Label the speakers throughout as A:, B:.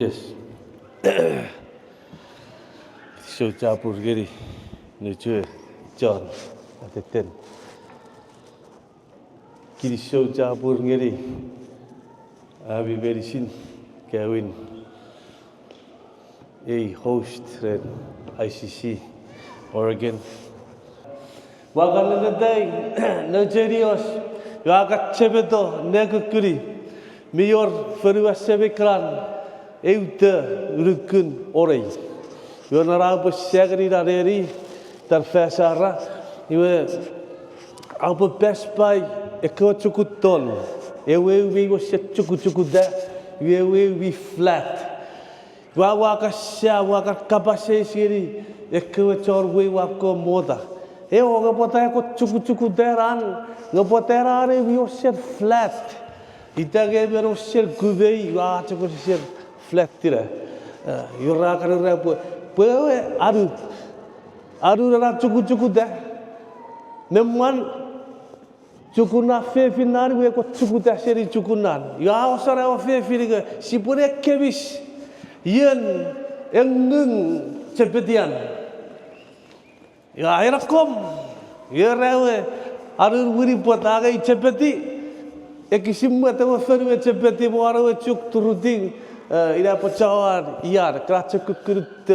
A: Yes. So capur giri nuju John ateten. Kiri so capur giri abi verisin Kevin a host at ICC Oregon. Wakan na day Nigerios yagat chebeto negukuri mayor ferua sebekran euta rukun orei. Yo narabo segri rareri tar fesara iwe abo best buy eko chukutol ewe we was chukuchukuda we flat wa waka sha waka kapase siri eko chor we wako moda e o ngapota ko chukuchukuderan ngapotera re we was flat itage bero ser gubei wa chukucher flat tira yura karera Pwe aru rara cuku dah, memang cukuna fefinar we ko cuku dah seri cukunan. Ya osara o fefiriga sipure kebis yen engung cepetian. Ya erakom ya rewe aru wuri potaga cepeti ekisimma te feru cepeti boara cuk turuting ida pacawar iar keraca kukurut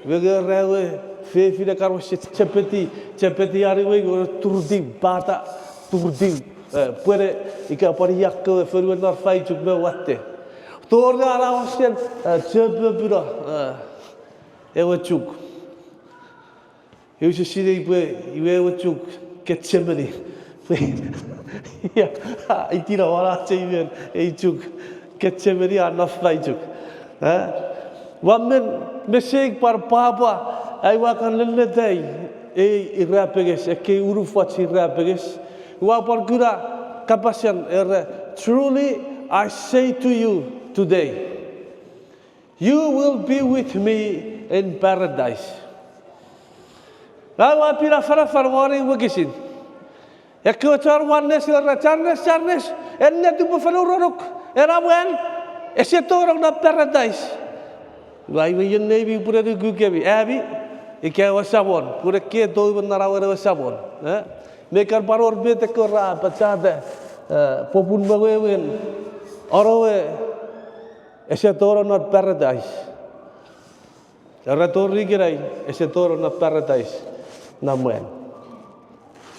A: vega rewe fe de karo cepeti ari we turdi bata turdi pere ika pariak ke feru nar fai cuk be watte torga ara osien cebe bura ewe cuk eu se sire iwe cuk ketsemeni ya itira wala cheiven ei cuk Ketchemeri enough faijuk. Wamen meseg par papa ai wakan lelledai e rapeges e ke urufachi rapeges wa par gura kapasian truly I say to you today you will be with me in paradise. Wa pira fara farwari wagisin ekkochar wannes charnes enne tu bufalurok Erawen, esetorong na paradise. Wai we yung navy pura de gukebi. Abi, ikaw wasabon. Pura ke do narawara wasabon. Mekar paror bete kora pachada. Popun bawewen. Orowe, esetorong na paradise. Ratori girai, esetorong na paradise. Namwen.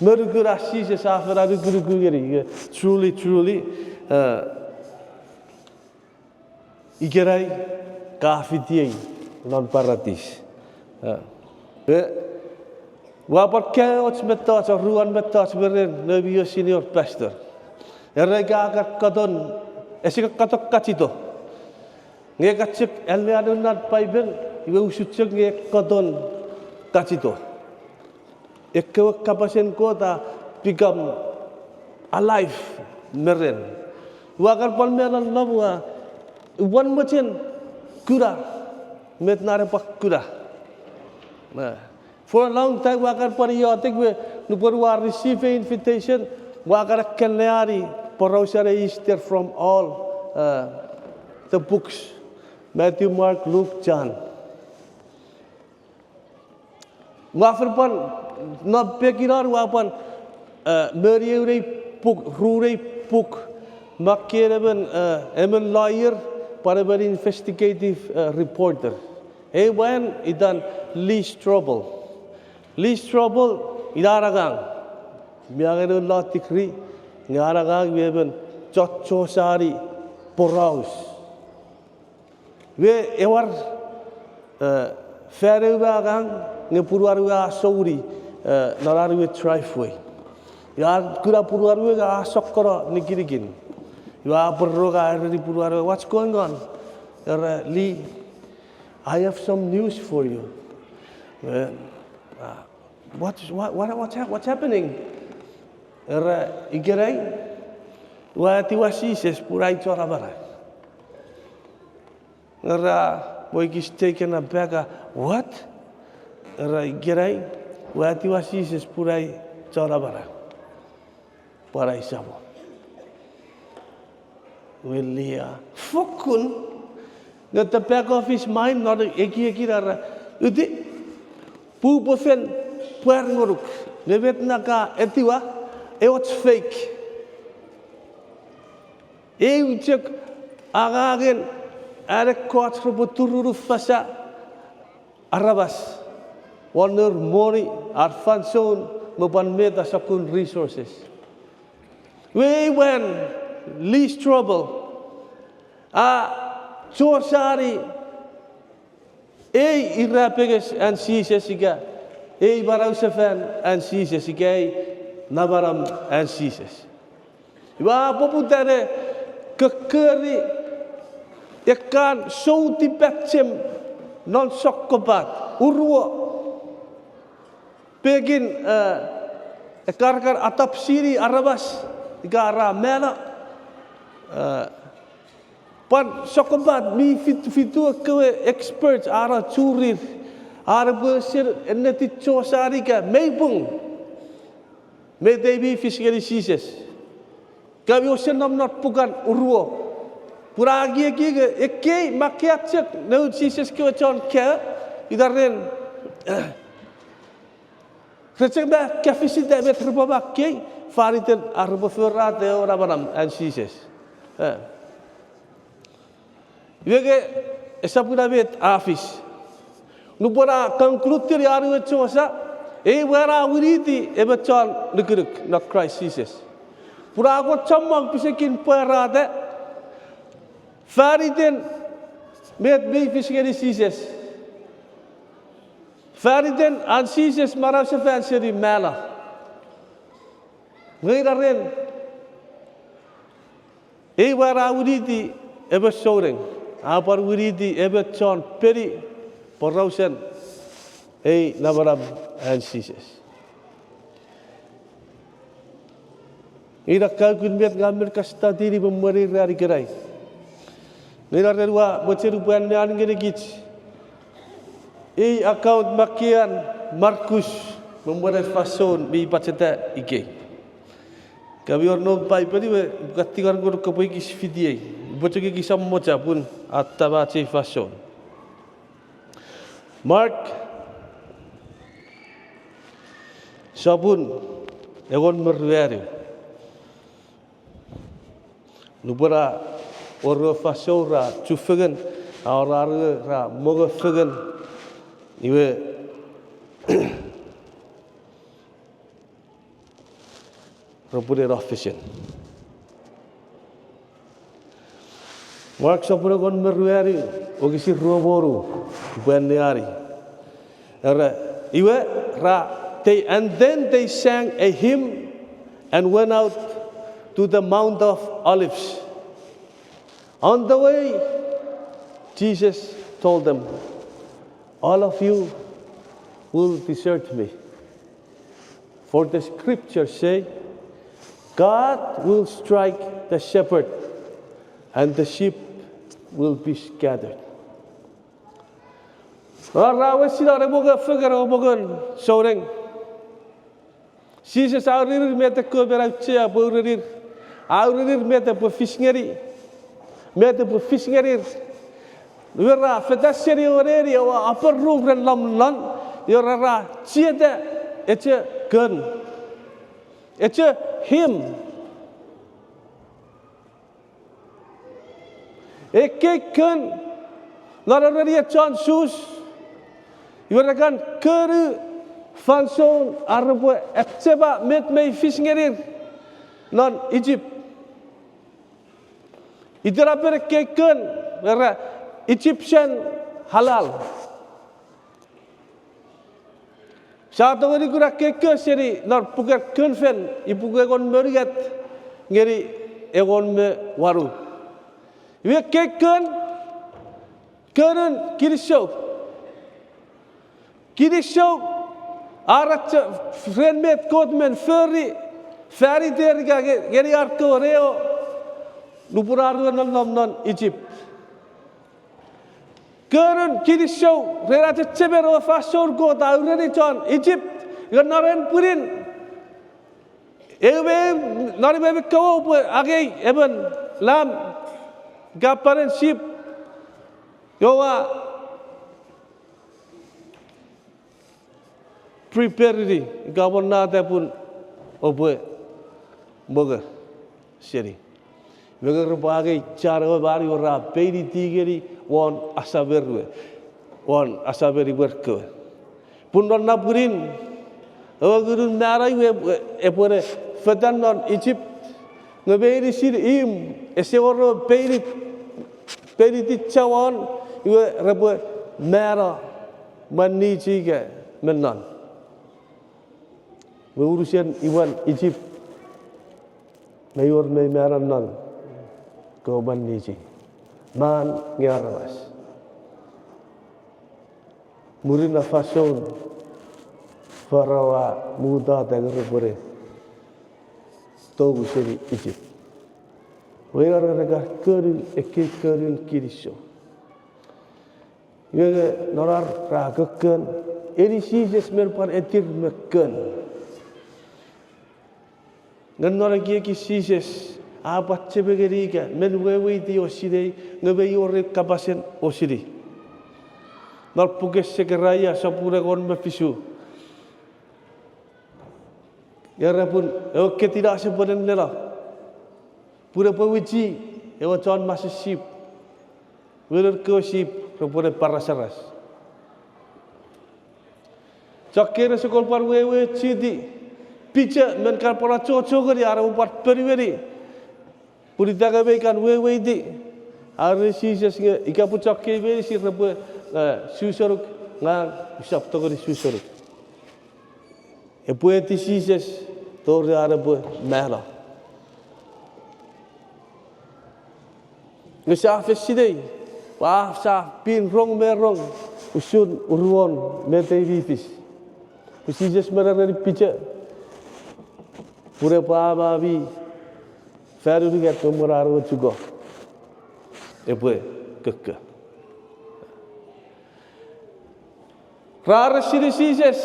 A: Merugurasi sesafara guruguri. Truly. Igerai kafitiei non paradis. Wapar keots metas ruan metas beren nabi senior pastor. Erega agar kadon esik katok kacito. Nge kacik elianun nat paiben iwe usucek nge kadon kacito. Ekkewa kapasen kota become alive meren. Wakar palmeran nabua One macam kura, metnare pak kura. For a long time, wakar periodic we nuperwa receive invitation, wakar kenleari porosare Easter from all the books, Matthew, Mark, Luke, John. Wafar pan not pekinar wapan meriure book, rure book, makkereben emen lawyer. Para investigative reporter. When idan least trouble. Least trouble idaragang. Miagano latikri ngaragang weben chocho sari poraus. We ewar feruagang ngepuruarua sauri nararu trifway. Ya kura puruarua asokora nikirigin. What's going on? Lee, I have some news for you. What's happening? Igerai, wati says purai chorabara. Boy is taken aback. What? Igerai, wati says purai chorabara. Parai sabo. Welia, fokun At the back of his mind, not eki rara. Uti, pu bofen puer ngoruk. Nevet naka etiwa, what's fake. Uchuk agagen arek kuat rubutururu fasa arabas. Warner mori arfanson maban meta sakun resources. We went least trouble. Chosari irapeges and sisesiga. Barausefen and sisesiga. Nabaram and sises. Wa poputare kekeri ikan sauti pecem non sokobat urwo pegin karkar atap siri arabas igara mena pan sokobat mi fitu ke experts ara curir ara bersir eneti chosari ka meibung me debi fiscally seizes kami osen not bukan urwo puragi eke makiat cek no seizes ke chon ke idaren receba kafisita bet rubaba ke fariten arbo ferrat e ora banam and seizes Iwege esapuna bet afis. Nupora conclude yaru chosa wera wiriti ebachon nukuruk not Christ Jesus. Pura ko chamang pisekin perade fariden met be fiskeri Jesus. Fariden an Jesus marasa fanseri mala. Ngairanen wera wiriti ebachoreng. Apar wiriti ebachon peri porausen nabaram and Jesus. Ira kalkun met ngambil kasta diri memori rari gerai. Nira derwa boceru buan ne angere gich. Account makian Markus memori fason bi paceta ike. Kami orang pai peri gatikan guru kapoi kis vidie. Bocoki kisam mocha pun ataba ce fason. Mark sabun egon merwere. Nubara oro fasora chufagan aura ra moga fagan iwe robure official. Mark sabun egon merwere ogisi roboru buaniari. Iwe ra and then they sang a hymn and went out to the Mount of Olives. On the way, Jesus told them, all of you will desert me. For the scriptures say, God will strike the shepherd and the sheep will be scattered. Jesus aurir meta ko beraucia baurir aurir meta po fishngeri meta po fishngeri wera fedaseri oreri wa upper room ran lam yorara chieda eche gun eche him eke gun larari chan shoes yoragan kuru Fanson Arabo Epseba met me fishing non Egypt. Idraper keken Egyptian halal. Satu hari kura keken seri non puker kenfen ipuker kon meriat ngeri egon me waru. Iwe keken keren kirisho Arat friend met kodmen ferry der geri arko reo nupuraru non Egypt. Keren kiri show rera chebero fasor go daurani chon Egypt ganaran purin ewe nari ko age even lam gaparen ship Yowa prepare diri. Gawon na te pun oboe moga seri. Moga berbagai cara baru orang peri tigeri wan asaberwe, wan asaberi berke. Pun non napurin, awagurun narai epore fetan non Egypt ngaberi sir im eseworo peri ticawan iwe rabu mera mani ciga menan. Berurusan iwan Egypt mayor mera non kau mani ci man ngarawas. Murina fason farawa muda dengan repore togu seri Egypt. Wera raga keril kirisho. Ia norar ragakan eri sijes merpar etir mekan. Ngan norar ki sijes apa cebegeri ka men wewe di oside ngabe yore kapasen osidi. Nor puges segeraya sapura kon mefisu. Ya pun oke tidak sebenarnya lah. Pura pawici ewa John masih sip. Wilir ke sip repore parasaras. Cakere sekol par wewe cidi. Pica men kar pora coco gari ara upar periveri. Purita kabaikan wewe di. Ara sises nge ikapu cakke beri si repore susoruk ngang usap togori susoruk. Epueti sises tor ara bu mehla. Ngesah fesidei, wah sah pin rong merong usun urwon metei vipis. Sises merari pica. Pura pa vi feru get tomoraro juga. Epue kekka. Rara sises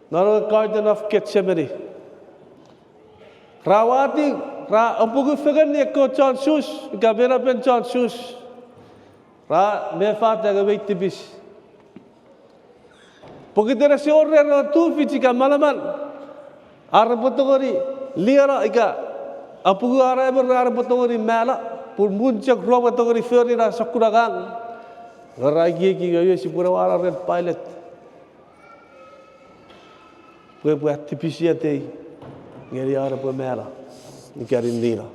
A: Naro Garden of Gethsemane. Rawati ra apugu fegan eko John Sus, gabera ben John Sus. Ra mefat daga veitibis. Pogitera se orre ra tu fichika malaman. Arapotogori liara ika apugu ara ber arapotogori mala pur muncak robotogori feri ra sakuragang. Ragi ki gayo si pura ara red pilot. Buat tipisia te ngeri ara po mera ngeri nira.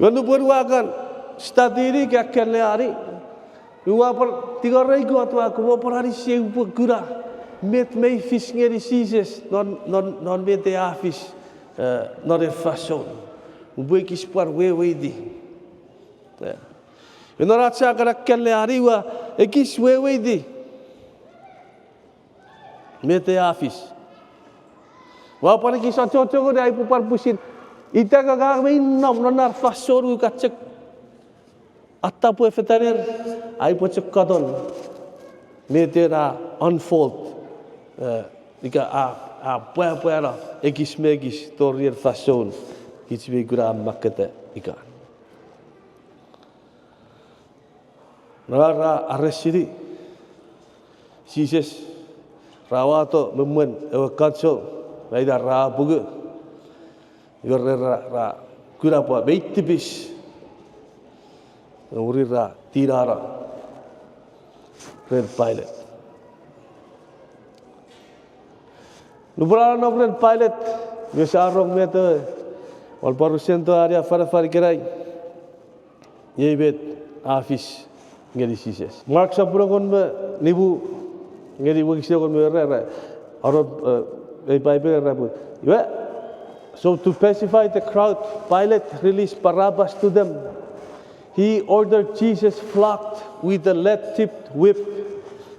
A: Wandu perwakan statiri ke kelari. Dua per tiga ribu atau aku mau per hari siang gura met mei fish ngeri sises non mete afis non e fashion. Buat kispar wewe di. Inorat saya kena kelari wa ekis wewe di. Mete afis. Walaupun kisah cocok dia ibu parpusin. Ita kagak minum nonar fasoru kacek. Atapu veterir ibu cekadon. Mete na unfold. Ika apa lah. Ekis megis torir fason. Kisah gura makete ika. Nara arresidi. Sises. Rawato memen ewa kansel laida ra bugu yorre ra kura pa beitibis uri ra tirara red pilot nubrana no red pilot besarong mete wal parusento area fara kirai yebet afis ngedi sises mark sapuron me nibu ngeri wong sio kon merah arab Bible rabut. So to pacify the crowd, Pilate released Barabbas to them. He ordered Jesus flogged with a lead-tipped whip,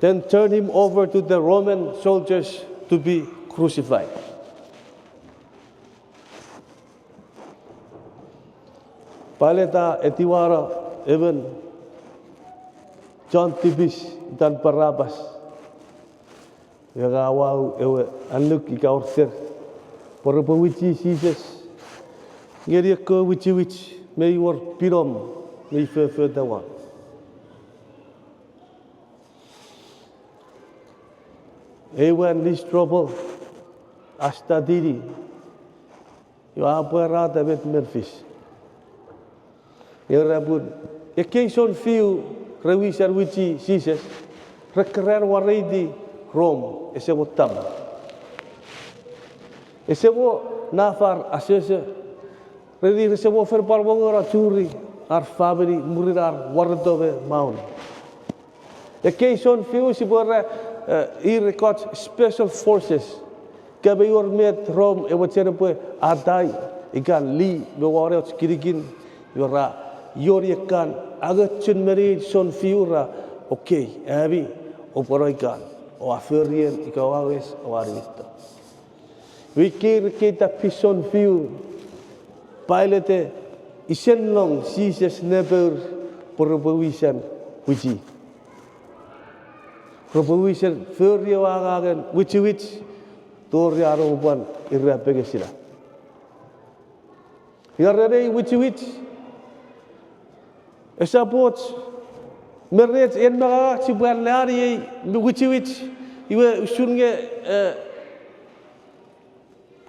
A: then turned him over to the Roman soldiers to be crucified. Pilate etiwara even John Tibis dan Barabbas. Yagawau ewe anluk ika orser. Para pawici Jesus. Ngeri ko wici me your pirom me further one. Ewan this trouble hasta diri. Yo apa David Memphis. Yo rabun. Occasion few rewisar wichi Jesus. Rekeran waridi Rome ese botam. Ese bo nafar asese. Redi ese bo fer parvongora churi ar family murirar wardove maun. Occasion few si borra he records special forces. Kabe yor met Rome e wachere po adai ikan li be warrior kirigin yora yorikan aga chun meri son fiura okay abi oporoikan o aferien ikawawes o arista. Wikir kita pison fiu pilate isen long Jesus never provision wichi. Provision feria wagagen which Tori aroban irrapege sila. Yarare which esapot merret en maga sibuan lari which iwe sunge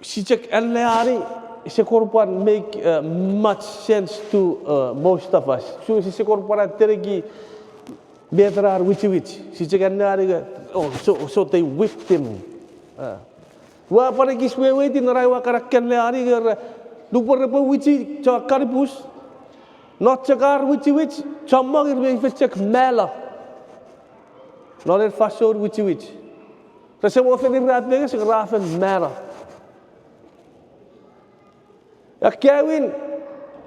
A: sichek en lari sekorpan make much sense to most of us. So sekorpan teregi betrar which sichek en lari so they whipped him. Wa pare kiswewe ti narai wa karakken le ari ger dupor repo wichi cha karibus not chakar which chamma ger be chek mela not er fasor which rese wo fe rat be se rafen mela ya kewin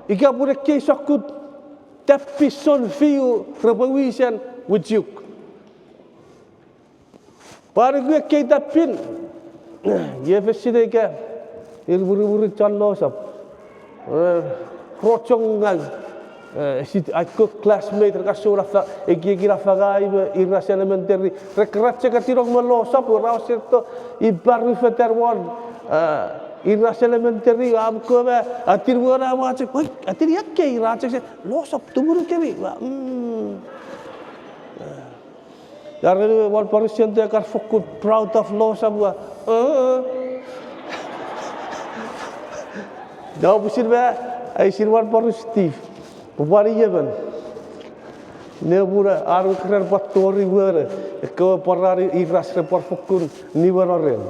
A: ika pure ke sakut tapison fiu repowisan wijuk pare gue ke tapin ye feside ke buru challo sab rochong ngal sit aku classmate ka sura fa egi fagai irras elementary rekrat ke tirong melo sab ra serto ibar feter one irras elementary am ko ba atir wala wa che oi atir yakke ra che lo sab tumuru ke bi Yarare wal parisente kar fokut proud of law sabwa. Dah busir ba ai sirwal paristif. Bupari yeban. Ne pura aru krer patori were. Ko parari iras repor fokun ni wararen.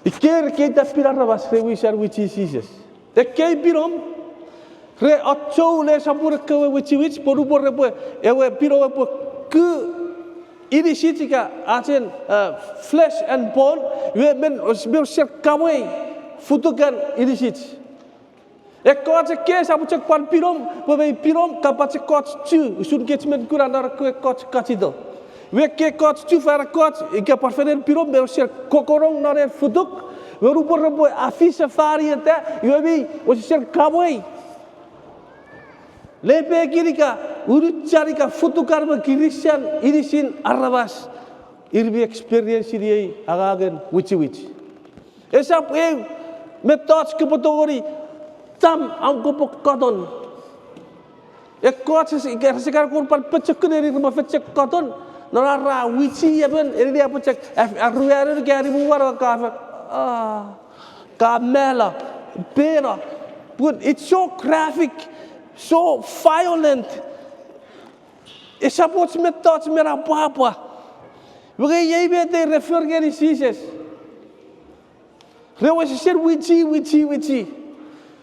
A: Iker ke tapirara bas rewisar which is Jesus. Ekei birom re atchou le sabur ke which porubor repo ewe piro repo ke irisitika asen flesh and bone we men osbir ser kamai futukan irisit ekot ke sabu cek pan pirom we pirom kapat kot chu sun ketmen kurandar ke kot katido we ke kot chu far kot ika parfenen pirom be ser kokorong nare futuk we rubor repo afisa farieta we os ser kamai Lepe kirika urucarika futukarma Christian irisin arabas irbi experience dia agagen which esa pe methods ke potori tam angko pokoton ekot sekar kurpan pecek dari rumah pecek koton nara wici yaben ini dia pecek aruaru ke ari muar ka kamela pera but it's so graphic so violent. Esapot methods mera papa. Bagi ye bete refer ke Jesus. Rewa ser wici.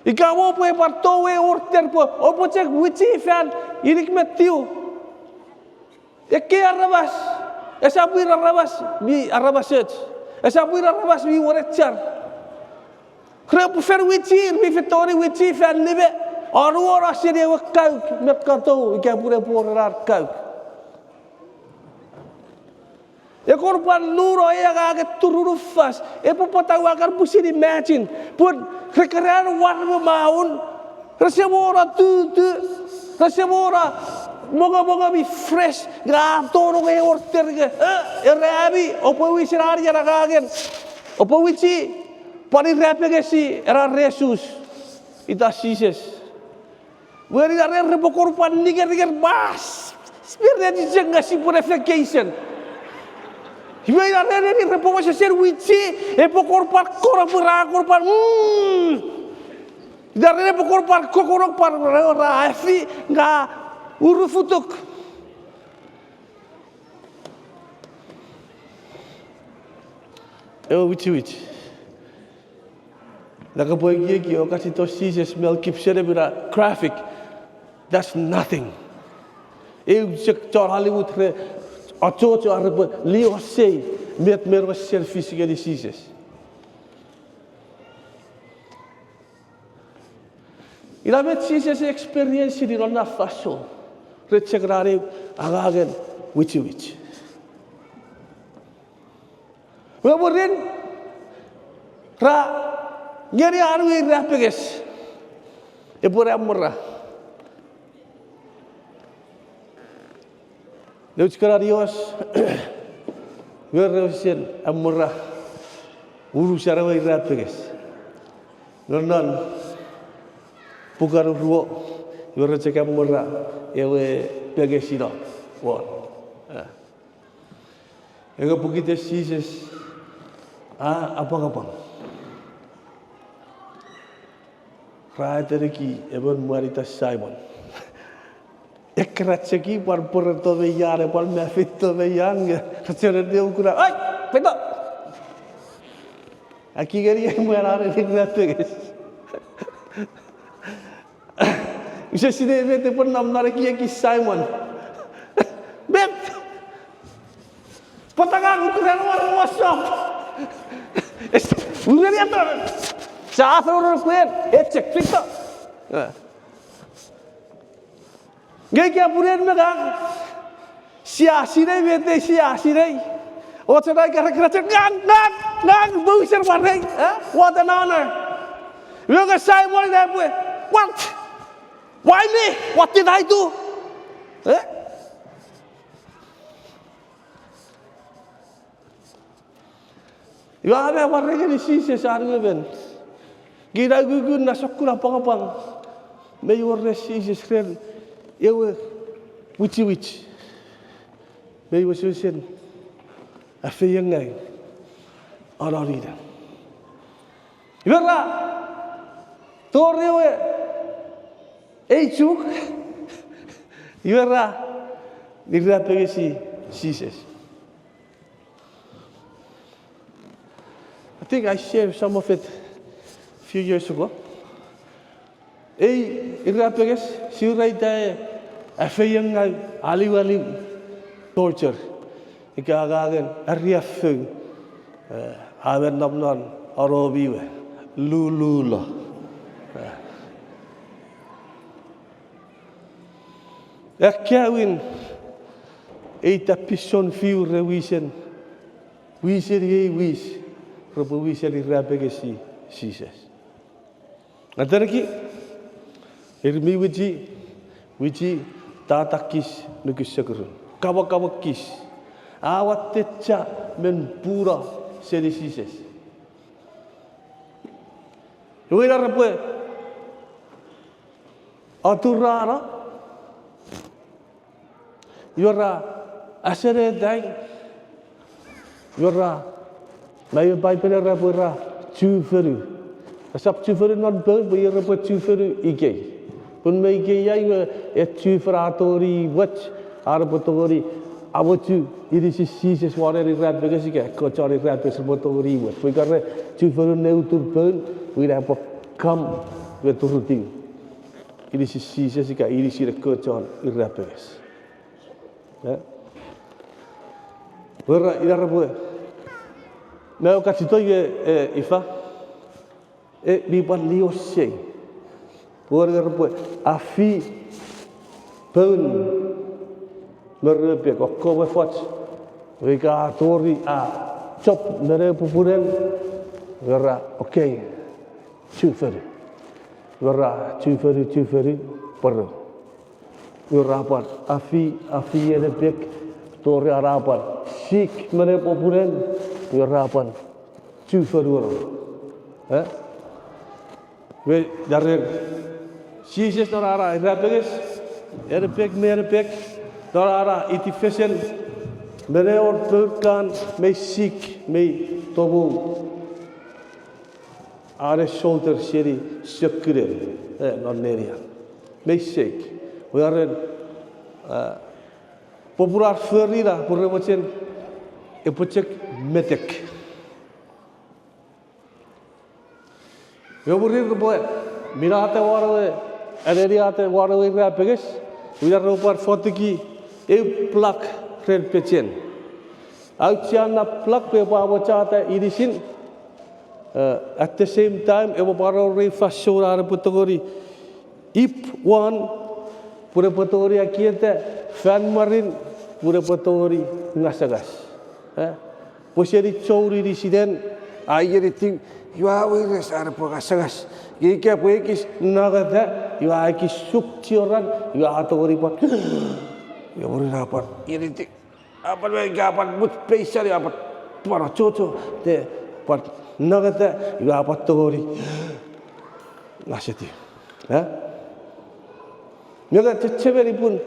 A: Ikawo po partowe orter po. Opo cek wici fan irik metiu. Eke arabas. Esapu arabas bi arabaset. Esapu arabas bi warechar. Rewa fer wici bi fetori wici fan libe. Orang asyik dia kau merkato ikan pura kau. Ekor pan luro ya kaget turun fas. Epo patau agar pusing imagine. Pun rekeran warna maun. Resemora tu. Resemora moga bi fresh. Grato no ke orter ke. Erabi opo wisirari ya kaget. Opo wici Pari repegesi era Jesus. Ita Jesus. Where are the repokorpan niger bas. Spirit is jengasi purification. Where are the repokorpan wichi epokorpan korpan. Dari repokorpan kokorpan rafi nga urufutuk. Wichi. Nakapoy ki o kasi to Jesus smell keep cerebra graphic. That's nothing. Eu sector Hollywood re acho arab leo sei met mer was service de Jesus. Ila met Jesus experience di rona faso. Rechegrare agagen which. Wemorin ra ngeri arwi rapeges. Epura amra. Leus kararios werreusen amra uru sarawai rapeges. Nonan pugaru ruo werrecheka amra ewe pegesino. Won. Ega pukite Jesus apa-apa. Raitereki ebon marita Simon. Ekratcheki par to veyare par me fitto veyang. Racere de ukura. Ai, fitto. Aqui queria morar de grateges. Isa sinebete por namnar aqui Simon. Bem. Potagan ukura no WhatsApp. Uleri ator. Saat orang kuat, cek fitto. Gaya kya buren में गांग सियासी नहीं बेटे सियासी नहीं वो चला क्या गांग Bushehr मार रही what an honor we go say more than what why me what did I do you are a warrior in Jesus are given gira gugun na sokura pangapang may you Jesus friend eu which me was using a feeling ngai ararida iverla torrewe eichuk iverla dirra pegesi Jesus. I think I shared some of it a few years ago. Irapeges, siuraita afayang aliwali torture. Ikagagan ariafu haven namnon arobiwe lululo. Ekawin tapison fiu rewisen wis robo wisen irapegesi Jesus. Nataraki Irmi wiji tatakis nukisakurun. Kawakis. Awat techa men pura sedisises. Luira rapue. Aturara. Yora asere dai. Yora mai bai pena rapura chuferu. Asap chuferu not bird but yora rapue chuferu igay. Pun mai ke yai etu fratori watch arbotori abotu irisi Jesus ware rat because ke kochari rat because botori watch we got tu for no to burn we have come with to routine irisi Jesus ke irisi kochar rat because ora irarbo na ka tito ifa bi parlio sei por afi pun merepek ko we fat we ka tori a chop mere pupuren vera okay chuferi vera chuferi por vera par afi repek tori arapan sik mere pupuren vera pan chuferi We daarin Jesus norara irapegis erpek merpek norara itifesen meneor turkan me sik me tobu are shoulder seri sekure noneria me sik we are popular ferira purremochen epochek metek Yoburir boy, mirate warawe, aneriate warawe rapegis, we are over 40 a plug red pechen. Outchana plug paper chata edition. At the same time, ever borrow refast show our potogori. Ip one Purapatori akiete, fan marine, Purapatori nasagas. Poseri chori resident, I get it. You are with our Pogasagas. You kept wakis Nagata, you are a shook children, you are to report. You will report anything. Upon my gap, but patiently about Parachocho, there, but Nagata, you are but to worry. Nasity. You got a chevery pun.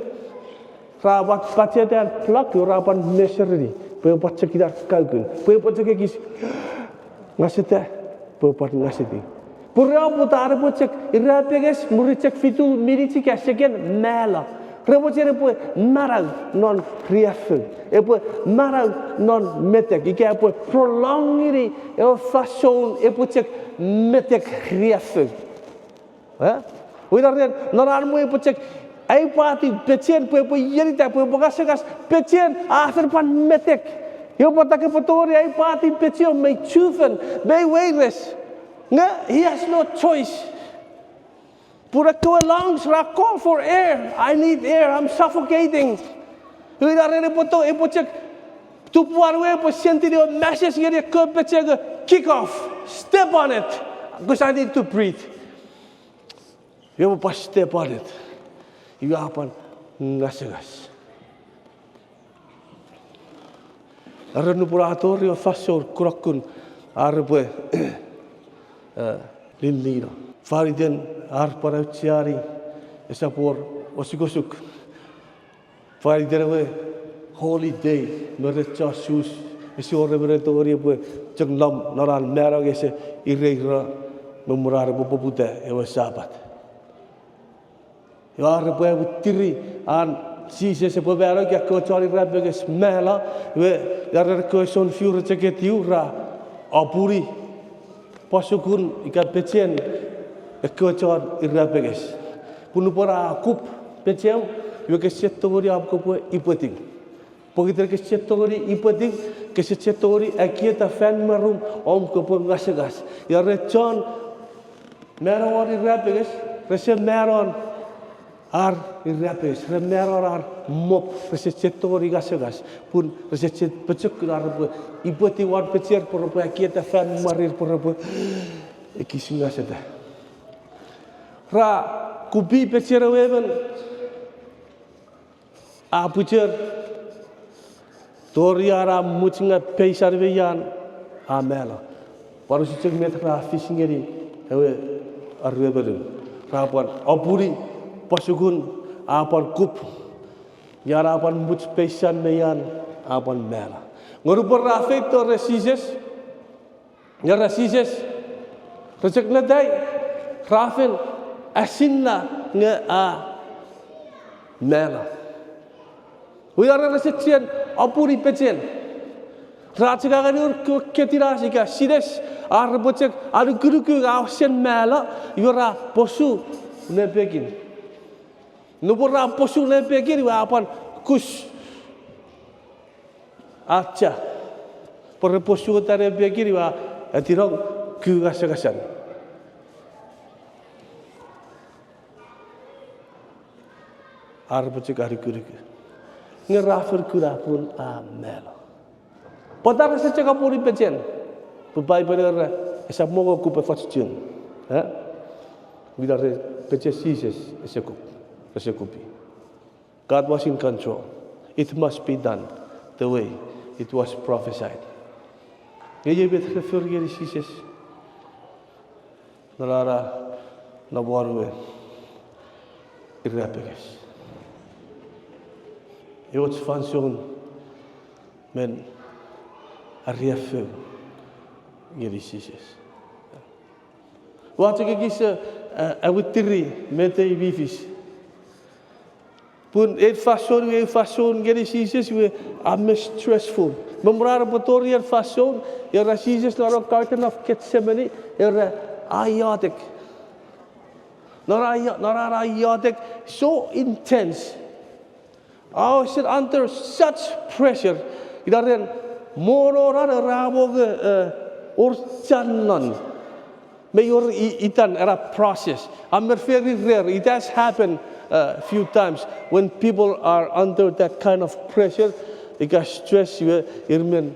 A: Rabat Patia and pluck your upon necessary. Pupachakida Kalkun. Pupachakis Nasita. Purpat ngasiti. Pura putar pucek irapeges muricek fitu mirici kasegen mela. Rebocere pu marag non priafel. Epu marag non metek. Ike epu prolongiri e fashion epucek metek riafel. Uidarren non armu epucek ai pati pecien pu yerita pu bogasegas pecien aserpan metek. Eu patake patori ai pati petio me chuven me weiles. He has no choice. Pura ko lungs ra call for air. I need air. I'm suffocating. We are in a poto e pochek tu puarwe po senti the message here ko pechega kick off. Step on it. Because I need to breathe. You will step on it. You happen nasegas. Aranu puratori o fasor kurakun arbe lillino. Fariden arpara uciari esapor osigosuk. Fariden holy day merecha sus esi oreberetori bu jenglam naran merah ese irreira memurar bubuda ewa sabat. Ya arbe tiri an Jesus se povero che accocciare rabbe che smela we dar ko son fiure che tiura apuri pasukun ikapetien accocciare rabbe che punu pora kup petiem we che settori apko po ipoting pogitre che settori ipoting che settori akieta fan marum om ko po gasagas ya rechon merawari rabbe che rese meron ar irapes remeror ar mop resetori gasegas pun reset pecuk ar iboti war pecer por akieta fan marir por ekisinga seta ra kubi pecer weben a pucer toriara mucinga peisar veyan amela paru sicek metra fishingeri ewe arweben rapan apuri Pasugun apan kup, yara apan much pesan meyan apan mela. Ngorupor rafet to resises, yara resises, rejek nadai, rafel asinna nge a mela. Uyara resecian apuri pecen. Rajka kanur ketirasi ka sides arbocek adu kuruku ausen mela yara posu nebekin. Nupura posu nepekiri wa apan kus acha por posu tare pekiri wa atirong kugasagasan arbocek ari kuruku ngerafer kurapun amelo potar se cheka puri pechen pupai pada esa mogo kupe fatchun vidare peche sises eseku God was in control. It must be done the way it was prophesied. Ye bet refer Jesus. narara na warwe irrapeges. Eots fansion men arriafe gerisises. Wat ek gisa awitiri mete vifis. Pun fason gerisises we am stressful. Membrara botorier fason era Jesus na garden of Gethsemane era iotic. Not iotic, so intense. I was under such pressure. Idaran morora raboge orchanan. Mayor itan era process. I'm very rare. It has happened a few times when people are under that kind of pressure. Ika stress you irmen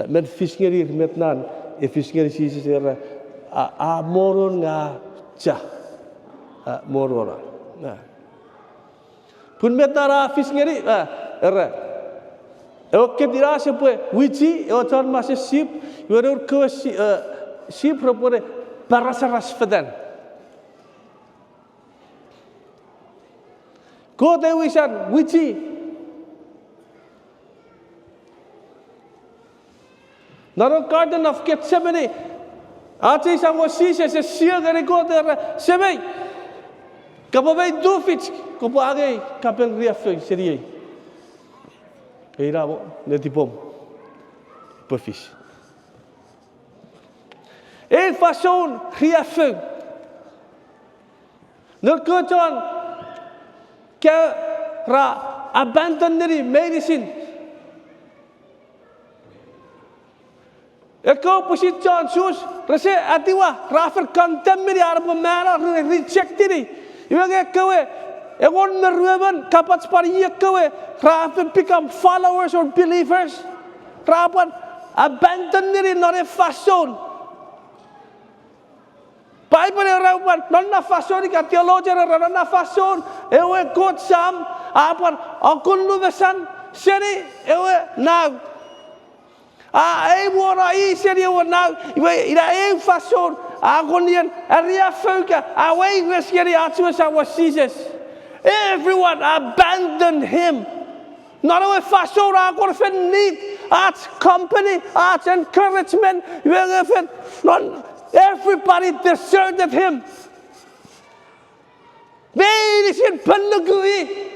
A: men fiskeri irmetnan if fiskeri Jesus era a moron nga cha morora. Pun metara fiskeri era. Oke dirasa pue wici otan masih sip yorur ke sip propore parasaras fedan. Ko dewisan wici Naro garden of Gethsemane. Ate sang wasise se sia gare ko der semei. Kapabai dufich ko pagai kapel riafe serie. Keira bo netipom. Perfis. Fason riafe. Nurkoton ke ra abandonary medicine. Eko pusit John sus rese atiwa rafer contemporary arab mara rejected ni iwage kowe egon merweban kapats pari kowe rafer become followers or believers rapan abandonary not a fason Bible rapan nonna fason ka theologian nonna fason ewe god sam apan akun besan seri ewe now wara seria wana ira fason agonian area fuka away resgeri atwa was Jesus. Everyone abandoned him. Not a fason agorfen need arts company, arts encouragement. Everybody deserted him. They is in Pandagui.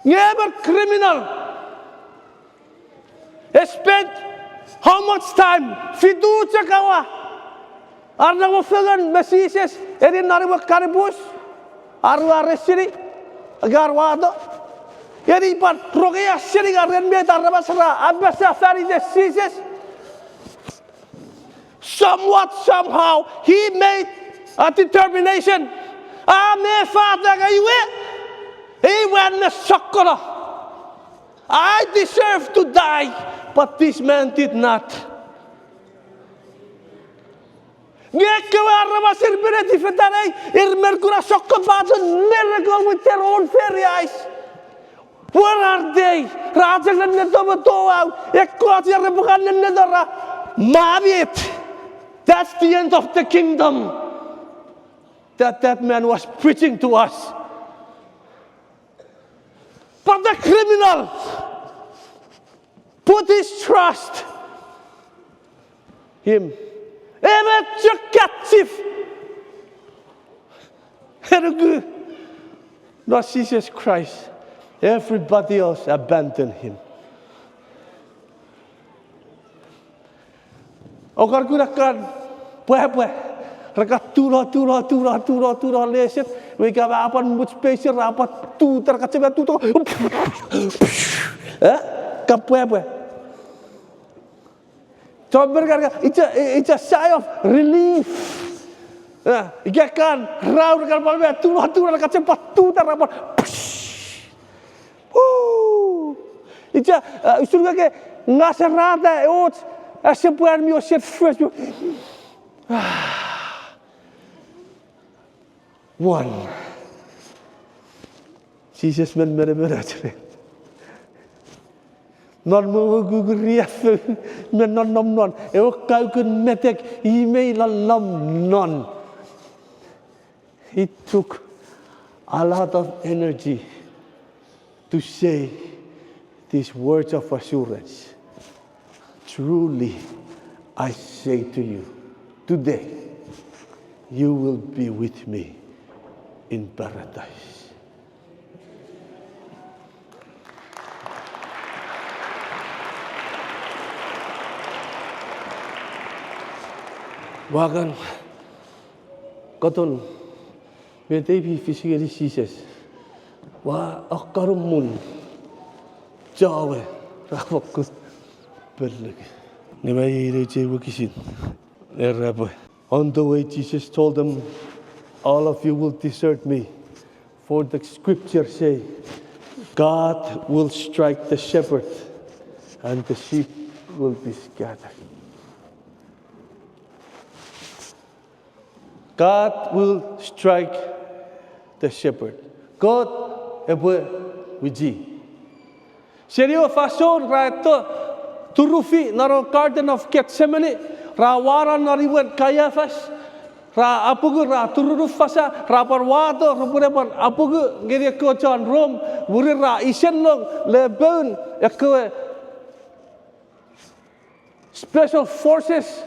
A: Never criminal. He spent how much time? Fiducia kawa. Arna mo fegan mesises. Erin nariwa karibus. Arwa resiri. Agarwado. Yeri pan rogea siri garen me tarabasra. Abasa fari Jesus. Somewhat somehow he made a determination. Me father gaiwe. He went the shakara. I deserve to die, but this man did not. Miracle with their own very eyes. Where are they? That's the end of the kingdom that man was preaching to us. But the criminal put his trust him. Not Jesus Christ. Everybody else abandoned him. Ogar gunakan buah. Rakat tura leset. Mereka apa mut spesial apa tu terkacau tu. Kapuai. Coba kerja. It's a sigh of relief. Ikan raut kan balme tura kacau tu terapa. Itu usul ke ngasarada ot asepuan mi oset fresh. One. Jesus men mere. Non mo gugriaf me non nom non. E o kau kun metek I me la lam non. It took a lot of energy to say these words of assurance. Truly, I say to you, today, you will be with me in paradise. Wagan, koton, metepi physically Jesus. Wa akarumun, jawe, rawakus, berlek. Nimai reche wakisin, eraboy. On the way, Jesus told them, all of you will desert me. For the scriptures say, God will strike the shepherd and the sheep will be scattered. God will strike the shepherd. God ewe wiji. Serio fason rato turufi naro garden of Gethsemane rawara nariwan Caiaphas ra apugu ra tururufasa ra parwado rupurepan apugu ngiri ko John Rome wuri ra isenlong lebon ekwe special forces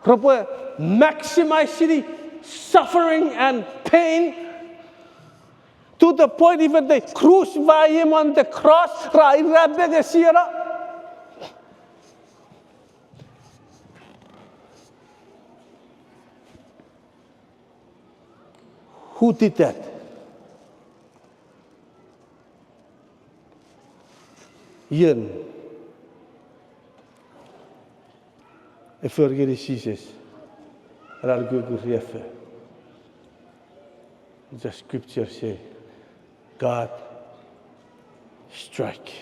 A: rupu maximize city suffering and pain to the point even they crucify him on the cross. Who did that? Ian. Forget Jesus. The scripture say, God strike.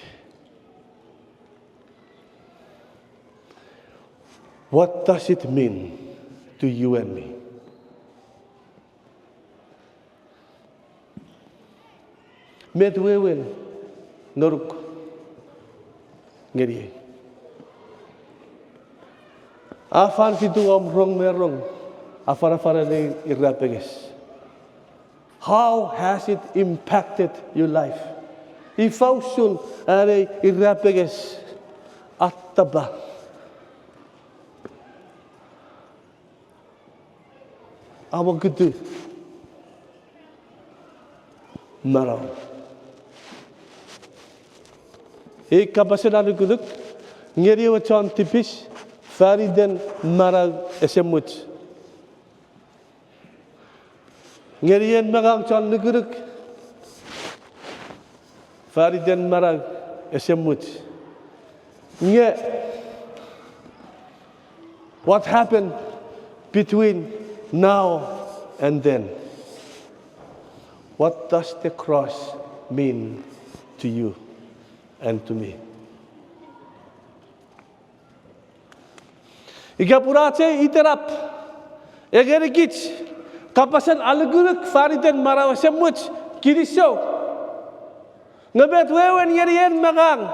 A: What does it mean to you and me? Medwewen noruk ngeri. Afan fitu rong merong afara ni irapeges. How has it impacted your life? Ifausun are irapeges attaba. Awa gitu marau. Kapasen anu kuduk ngeri wacan tipis fariden marau esemut. Ngerian magang can nuguruk fariden marau esemut. Nge what happened between now and then? What does the cross mean to you and to me? Ikapurace iterap egerikich kapasan aluguruk fariden maraw semut kiriso ngabet wewen yerien magang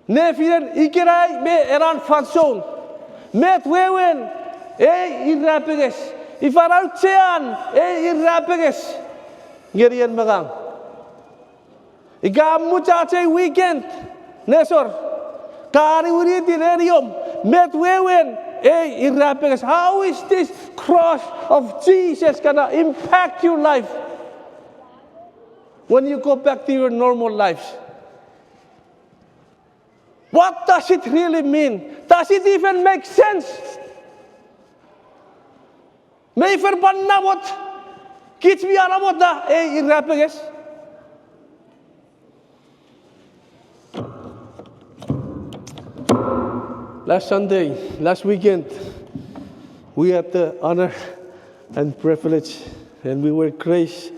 A: nefiren ikirai me eran fatson met wewen irapeges ifaraucean irapeges yerien magang igam muchache weekend nesor kari uri dinerium met wewen irapeges. How is this cross of Jesus gonna impact your life when you go back to your normal lives? What does it really mean? Does it even make sense? May verbanna what? Kids bi ara what da irapeges. Last weekend, we had the honor and privilege, and we were graced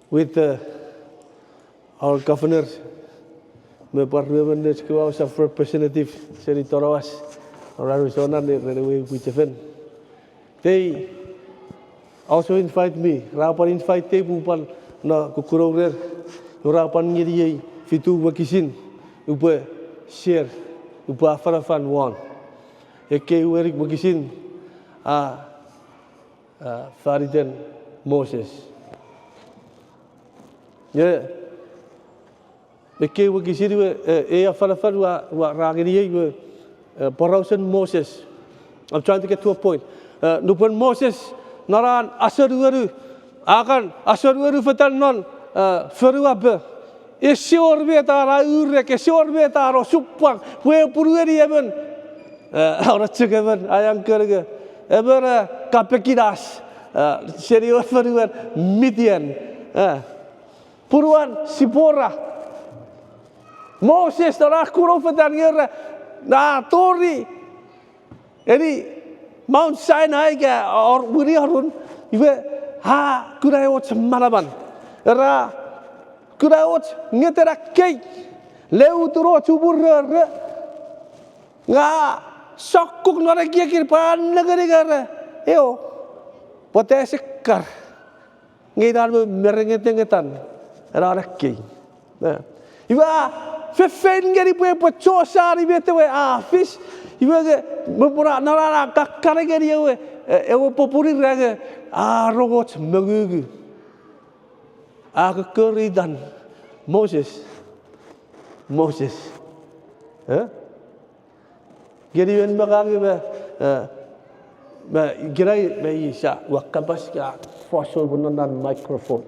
A: with our governor, my parliament House of Representative, Senator Roas, or Arizona, they also invite me. Rapan invite te bupan na kukuroger, rapan ngiri fitu wakisin upa share upa afarafan wan ke uerik wakisin Fariden Moses ya ke wakisin afarafan wa ragiri Parausan Moses. I'm trying to get to a point. Nupan Moses naran asaruaru akan asaruaru fatan non feruabe. Esior betara urek esior betara supang we purueri even ora chegavan ayang kerga ever kapekidas serior feruan Midian puruan Sipora Moses nara kuro fatan ger na tori ini Mount Sinai ga or buri harun ibe ha kurayot malaban ra kurayot ngetera kei leu turo chubur nga sakuk nora kir pan nagari gar eo potesikar ngidar merengetengetan ra kei iba fefen gari pue pochosa ri betewe fish iba ge mepura narara kakkare gari ewe popuri rage rogot megugu keridan Moses gari wen magagi be girai be isa wakabas ka fossil bunanan microphone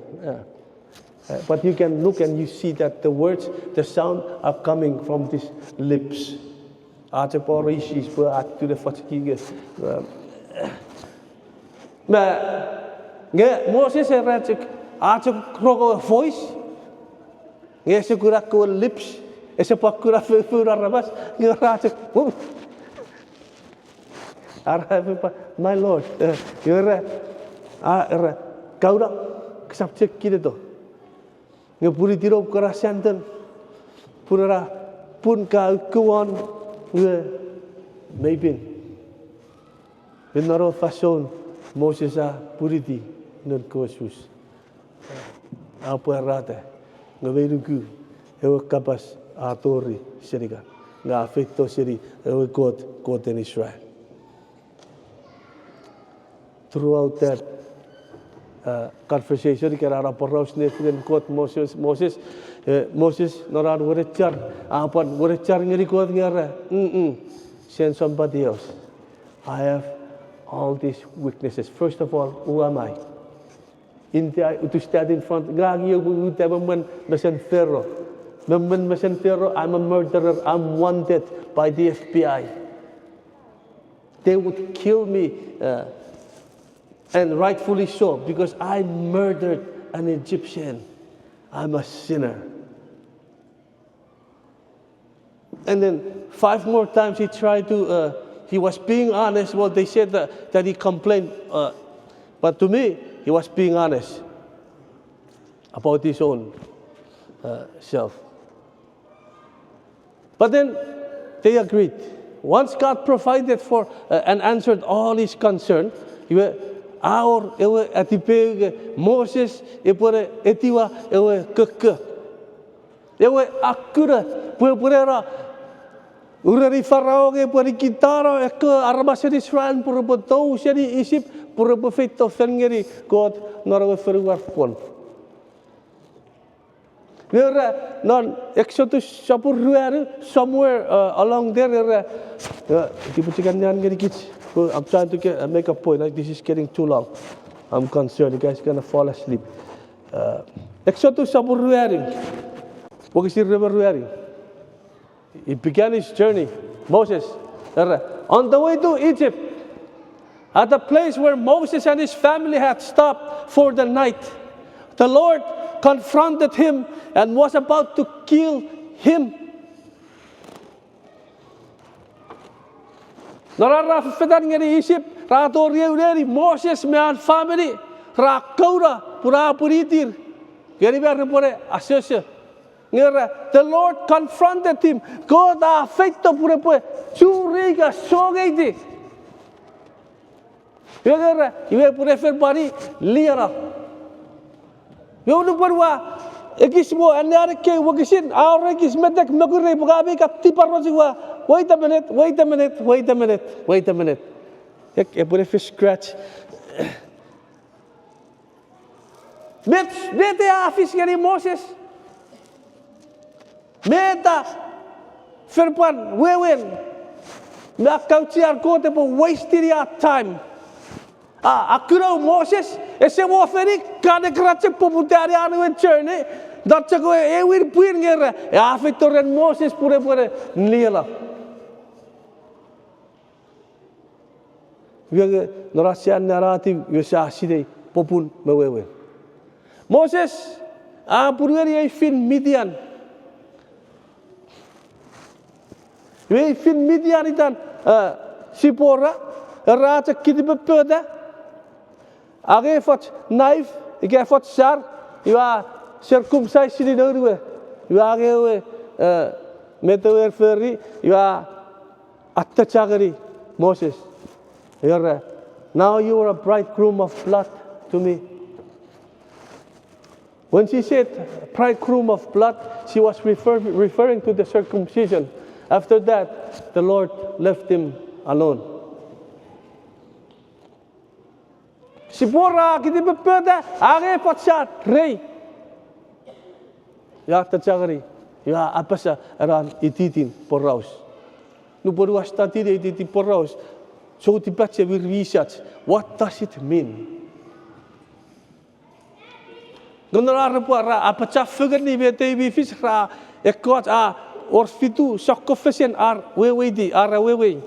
A: but you can look and you see that the words, the sound are coming from these lips. Aja porishis per atu de fatiki Moses eracik aja krogo voice. Nge sekura ko lips, sepakura fura rabas, nge racik. My Lord, you're kauda kesapcek kita nge puri tirop kerasantan pura pun ka kuan nge maybe benaro fason Moses puriti non kosus apa rata nge veruku ewe kapas atori seriga nga afecto seri ewe God in Israel. Throughout that conversation kerana peraus nefiden kot Moses naran werechar apan werechar ngeri kot ngara send somebody else. I have all these weaknesses. First of all, who am I? To stand in front gagi men mesin Pharaoh I'm a murderer, I'm wanted by the FBI. They would kill me and rightfully so, because I murdered an Egyptian. I'm a sinner. And then 5 more times he tried to, he was being honest. Well, they said that he complained. But to me, he was being honest about his own self. But then they agreed. Once God provided for and answered all his concern, Aur ewe atipe Moses epore etiwa ewe keke ewe akura pura urari Farao ke puri kitara ek arabaseri Israel pura betou seri isip pura befeito fengeri God narawe feruar pon. There non Exodus somewhere along there dipucikan yan geri kits. I'm trying to make a point. Like this is getting too long. I'm concerned you guys are gonna fall asleep. Exodus he began his journey. Moses on the way to Egypt, at the place where Moses and his family had stopped for the night, the Lord confronted him and was about to kill him. Narara fedan ngeri isip rato riu Moses mean family rakaura pura puritir geri ber pore asese ngera the Lord confronted him. God afecto pure pure churiga sogeiti ngera iwe pure fer bari liara yo nu parwa Ekis mo anareke wagisin auregis medek magure bugabi katiparosiwa. Wait a minute, wait a minute, wait a minute, wait a minute. Ik put a scratch. Met afis gani Moses. Meta verpan wewen. Na kautiar kote po wasted your time. Akura Moses, ese mo feri kade kratse poputari anu journey. Dat ze go ewir puin ngere. Ja Victoren Moses pure nila. Wiege norasian narrative yesa side popun mewewe. Moses purweri fin Midian. We fin Midian itan Sipora raja kiti bepeda. Age fot knife, ige fot sar, iwa circumcise di norwe. Iwa age we metower ferry, iwa attachagari Moses. Now you are a bridegroom of blood to me. When she said bridegroom of blood, she was referring to the circumcision. After that, the Lord left him alone. Sipora kiti bepeda age patsat rei. Ya tachagari. Ya apasa eran ititin poraus. Nu boru astati de ititin poraus. So tipatse we research. What does it mean? Gonora repora apasa fugani vete vi fisra ekot or fitu sakofesen wewe.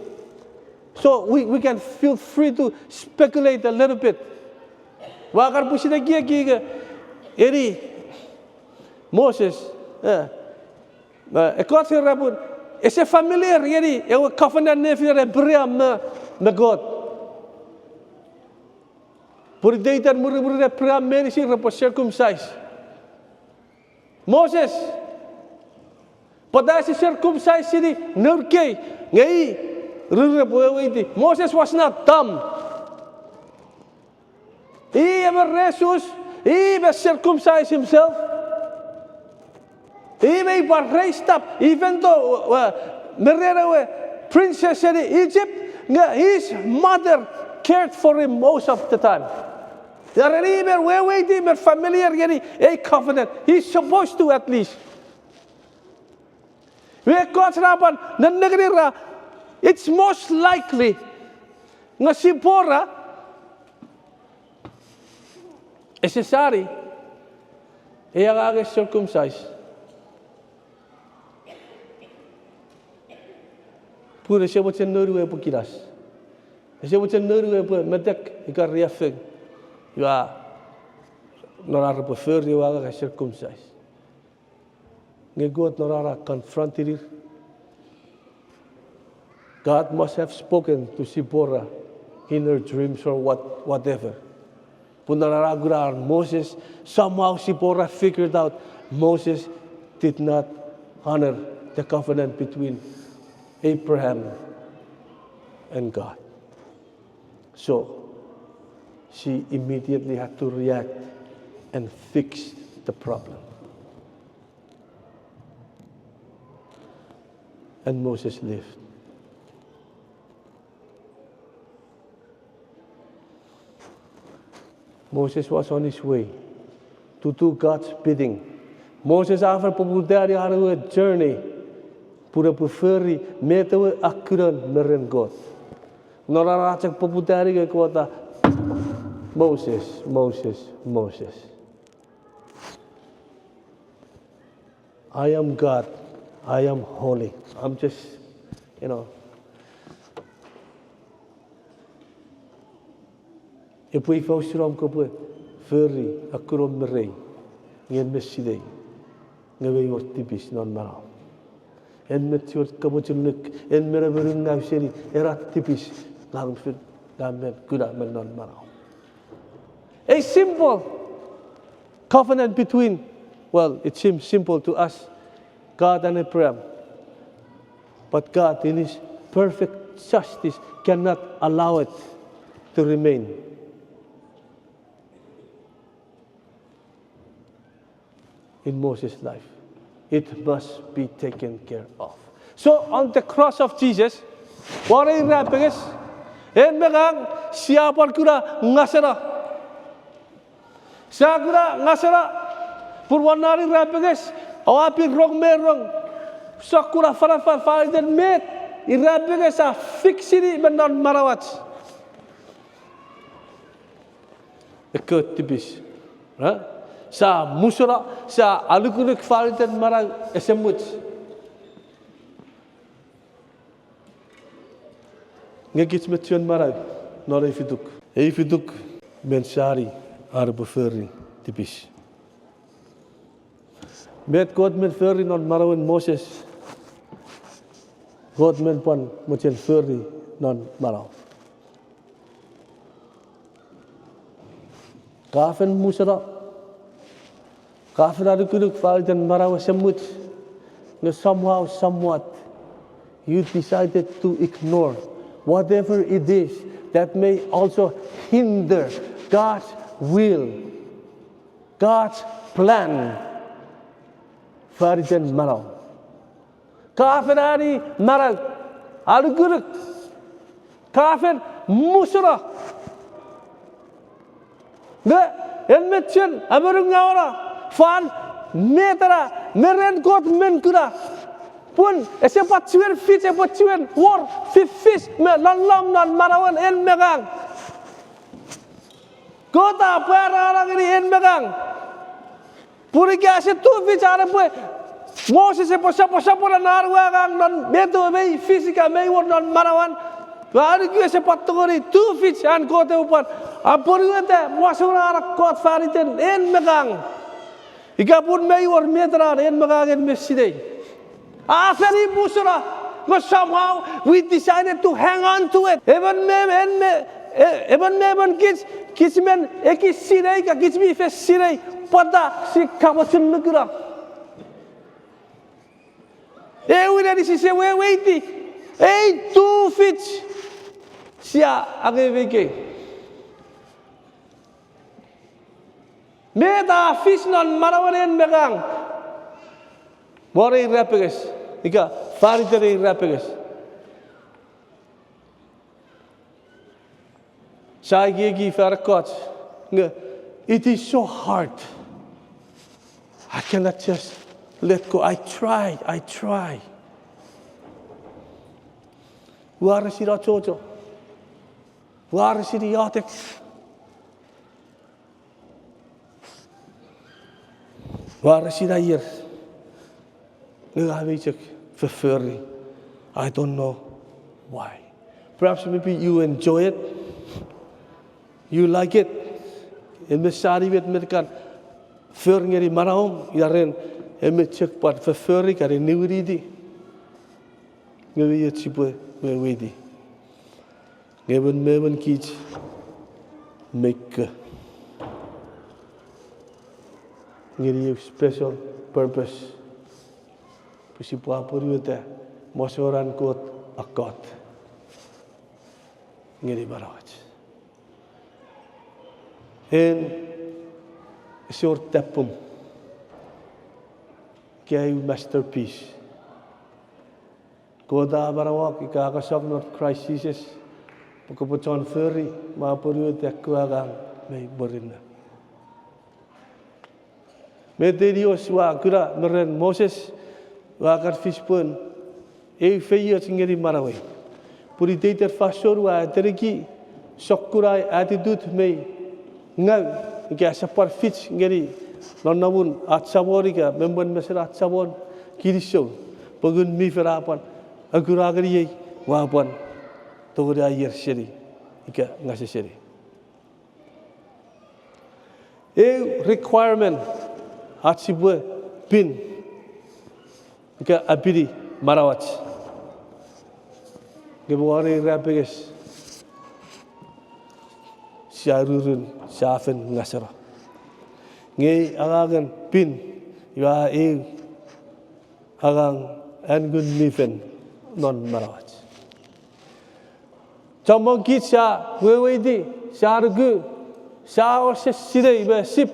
A: So we can feel free to speculate a little bit. Wakar pusida giga eri Moses ekot rabun ese familiar eri e covenant nefer Abraham na God. Por deitar muri Abraham merisi repo circumcise. Moses pada si circumcise ini nurke ngai Moses was not dumb. He ever he was circumcised himself. He may be raised up, even though princess in Egypt, his mother cared for him most of the time. They are even waiting familiar getting a covenant. He's supposed to at least. It's most likely nga Sipora necessary circumcised. Pura siya buat noru po kilas. Siya buat noru po medek ikar riafeng. Ya norara po fer yo aga circumcised. Ngegot norara confronted. God must have spoken to Sipora in her dreams or whatever. Punararagurar Moses, somehow Sipora figured out Moses did not honor the covenant between Abraham and God. So she immediately had to react and fix the problem. And Moses lived. Moses was on his way to do God's bidding. Moses after populari haru a journey pura puferi metawe akuran meren God. Norarachak populari ke kota Moses. I am God. I am holy. I'm just, If we fawsiram ko po ferry akurom merei ngien mesidei ngawe yor tipis non maraw en metior kabochuluk en meraberung ngawseri erat tipis lang fit damen kuda men non maraw. A simple covenant between, well, it seems simple to us, God and Abraham, but God in his perfect justice cannot allow it to remain. in Moses' life. It must be taken care of. So on the cross of Jesus, what is happening? En megang siapa kura ngasara, siapa ngasara, purwanari happening. Awapi rong merong, sakura farafar fariden met, happening sa fixini benan marawat. Ekot tipis, sa musura, sa alukunik fariden marang esemut. Ngekits met tuan marau, nora ifiduk. Ifiduk mensari arbuferi tipis. Met God men feri non marau en Moses. God men pon mucil feri non marau. Kafen musara, kafen alukunik fariden marau esemut. Somehow, somewhat, you decided to ignore whatever it is that may also hinder God's will, God's plan. Farijan marau, kafirari marau, aluguruk, kafir musra. Ne, elmetchen, amarungawara, fan, metara, meren kot menkura. Pun, ese patsuan fish, ese patsuan war, fish, me lalam nan marawan en megang. Kota para orang ini en megang. Puri kya ase tu fish are pun, Moses se posa pula narwa gang nan beto mei fisika mei war nan marawan. Baru kya ase patugori tu fish an kota upan. Apuri kata masura arak kot fariten en megang. Ika pun mei war metra en megang en mesidei. After Musra, but somehow we decided to hang on to it. Even kids men, ekis sirei ka kids mi fes sirei pada si kamacun negara. We dari si sewe waiti, 2 feet sia ageveke. Meda fish non marawanen megang. Bore rapeges, ika fariteri rapeges. Saigi farakot. It is so hard. I cannot just let go. I try. Wara sira chocho. Wara siri yatek. Wara sira yer. I don't know why. Perhaps maybe you enjoy it. You like it. In the sari with American Furngeri Maraum, Yaren, Emechek, but for Furik are in Newridi. Maybe a cheaper, maybe. Given Mervyn Keach, make give you special purpose. Pusi puapuri itu, masoran kot akot, ngiri barawaj. En short tapum, kaya masterpiece. Koda barawak ika kasap not crisis, pagkaputan ferry, maapuri itu kuagang may borina. Mederios wa kura meren Moses. Wakar fish pun, feia singeri marawai. Puri teiter fasor wa teriki sokurai attitude mei ngau ika sapar fish ngeri non namun at sabori ka member mesra at sabon kirisau pagun mi ferapan aguragari wapan togori ayer seri ika ngase seri. Requirement at sibwe pin. Ika apiri marawat. Gebawari rapeges. Siarurun safen ngasara. Ngai agangan pin ya agang angun mifen non marawat. Jamong kitsa wewedi sargu sa or sidai be sip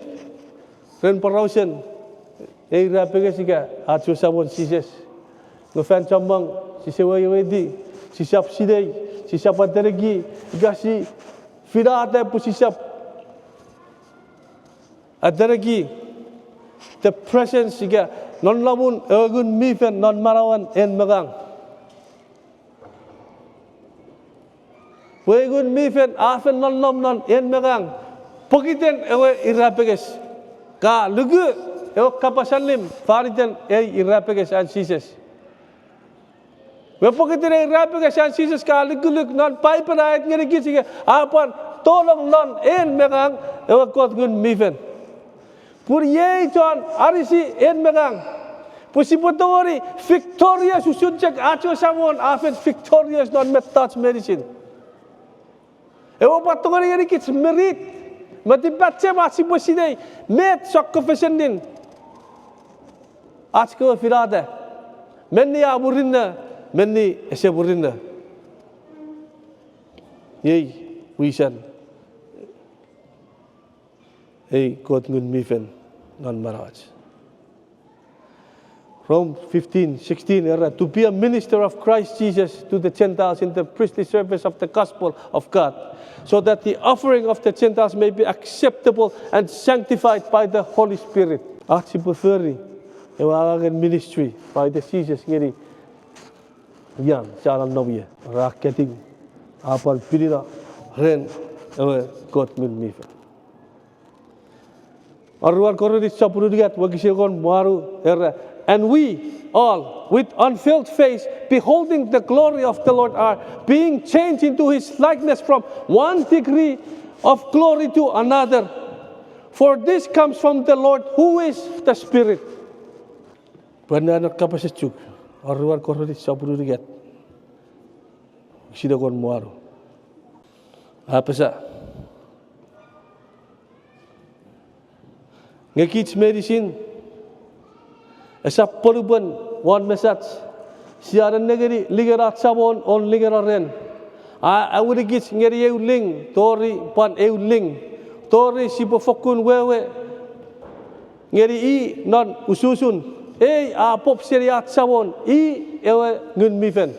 A: ren parausen Ei rapega sika atu sabon sises. No fan chambang sisewa yedi sisap sidai sisap atergi igasi fira ate pu sisap atergi the presence sika non lamun egun mifen non marawan en magang. Wegun mifen afen non lam non en magang. Pokiten ewe irapeges ka lugu ewe kapasalim fariten irapeges an sises. We pokiten irapeges an sises ka lugu non paiperait ngeri sige apan tolong non en magang ewe kot gun mifen. Pur ye John arisi en magang. Pusipotori victorious usunjak acho samon afen victorious non met touch medicine. Ewa patungari ngeri kits merit. Mati baca masih bersidai, met sok confession din. आज को फिराद है, मैंने आबुरिन्ना, मैंने ऐसे बुरिन्ना. यही विषय, यही कोतगुन मीफन non Maharaj. Rome 15:16 era to be a minister of Christ Jesus to the Gentiles in the priestly service of the gospel of God, so that the offering of the Gentiles may be acceptable and sanctified by the Holy Spirit. Achipuferi, ewagan ministry by the Jesus ngeri. Yan, salam nabiya, raketing, apal pirira, ren, ewe God min mifa. Arwar korodis sapurudiat wagishegon maru era. And we all, with unveiled face, beholding the glory of the Lord, are being changed into His likeness from one degree of glory to another. For this comes from the Lord, who is the Spirit. Benar kapasituk, arwar korodi saburu digat. Sida kon muaru. Apa sa? Ngekits medicine. Esa perubahan one message. Siaran negeri ligerat sabon on ligeraren. Awurigis ngeri euling tori pan euling tori si pofokun wewe ngeri I non ususun apop seriat sabon I ewe ngun mifen.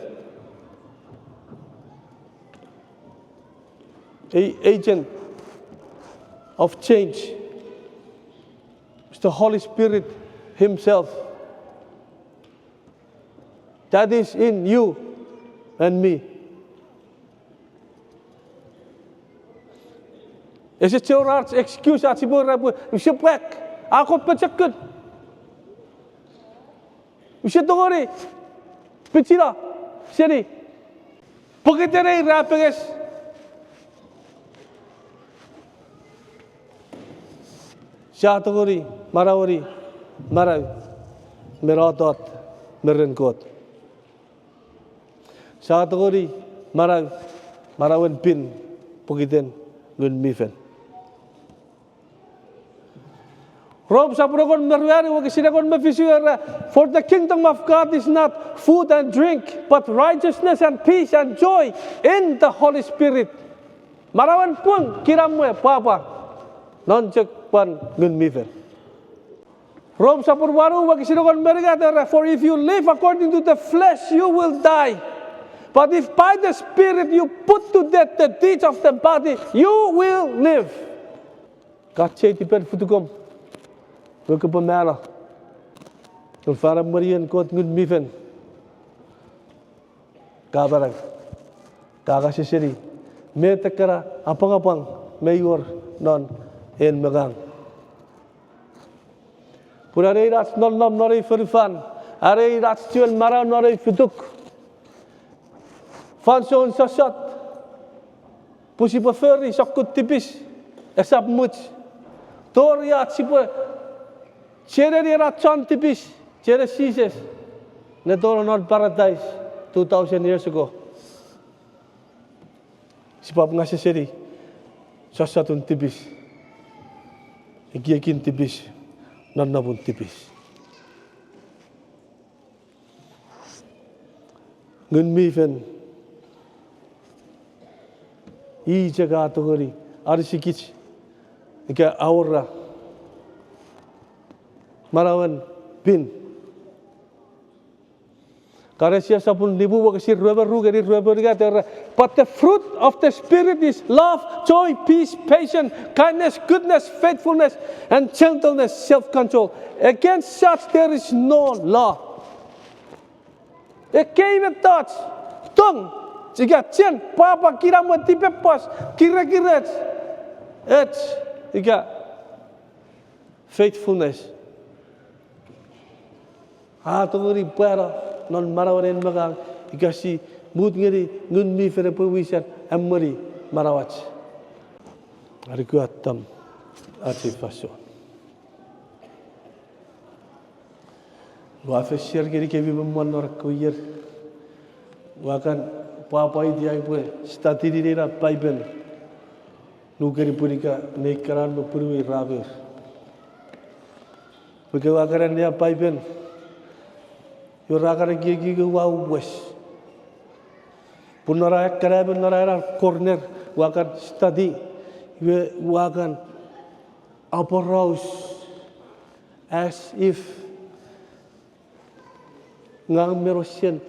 A: Agent of change. It's the Holy Spirit Himself. That is in you and me. Is it your heart's excuse at Siburabu? You should back. Ako pachakut. You should worry. Pichira. Siri. Pagkitere rapages. Shatagori. Marawari. Maraw. Meratot. Merenkot. Shatagori. Maraw. Marawan pin. Pagkiten. Gun mifen. Rob sapuragon merwari wagisinagon mafisuera. For the kingdom of God is not food and drink, but righteousness and peace and joy in the Holy Spirit. Marawan pun kiramwe papa. Non-check pan gun mifen. Rob sapurwaru wagisinagon mergatera. For if you live according to the flesh, you will die. But if by the Spirit you put to death the deeds of the body, you will live. Kache tipen futukom. Welke pemela. Toen vader Marian kot ngut miven. Kabarang. Kakasi siri. Me tekara apang-apang mayor non en megang. Purare rats non nom nore furfan. Are rats tuan mara nore futuk. Fanson sasat. Pusi peferi sakut tipis. Esap much. Toria sipa. Chere dia chan tipis. Chere Jesus. Netoro not paradise 2000 years ago. Sebab ngasih seri. Sasatun tipis. Ikiakin tipis. Nana pun tipis. Ngun mifen. I jaga atogori. Arisikich. Ika aura. Marawan bin. Karena sapun nibu wakasi ruber rugeri ruber gata. But the fruit of the Spirit is love, joy, peace, patience, kindness, goodness, faithfulness, and gentleness, self-control. Against such there is no law. It gave a touch. Tung. Jika cien papa kira mati pepas kira-kira jika faithfulness. Tunguri para non marawarin magang ikasi mood ngeri ngun mi fere puwisan amari marawach. Ariku atam ati faso. Wafe share ngeri kebi memonor kuyer. Wakan Papa dia ibu stati diri ra Bible nugeri purika nekaran berpurui rabir. Begitu akaran dia Bible, yurakaran gigi gua wes. Punara akaran punara corner wakan stadi, wakan upperhouse as if ngang merosian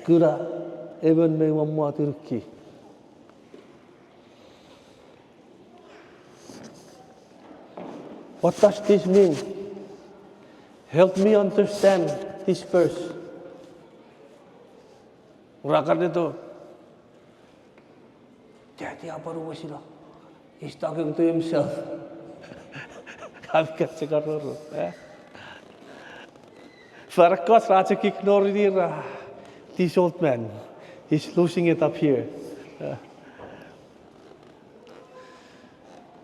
A: kura. Even me mamma Turkey. What does this mean? Help me understand this verse. Rakan itu. Jadi apa rupa sila? He's talking to himself. Kami kacau roro. Farkas raja ignore dia. This old man. He's losing it up here.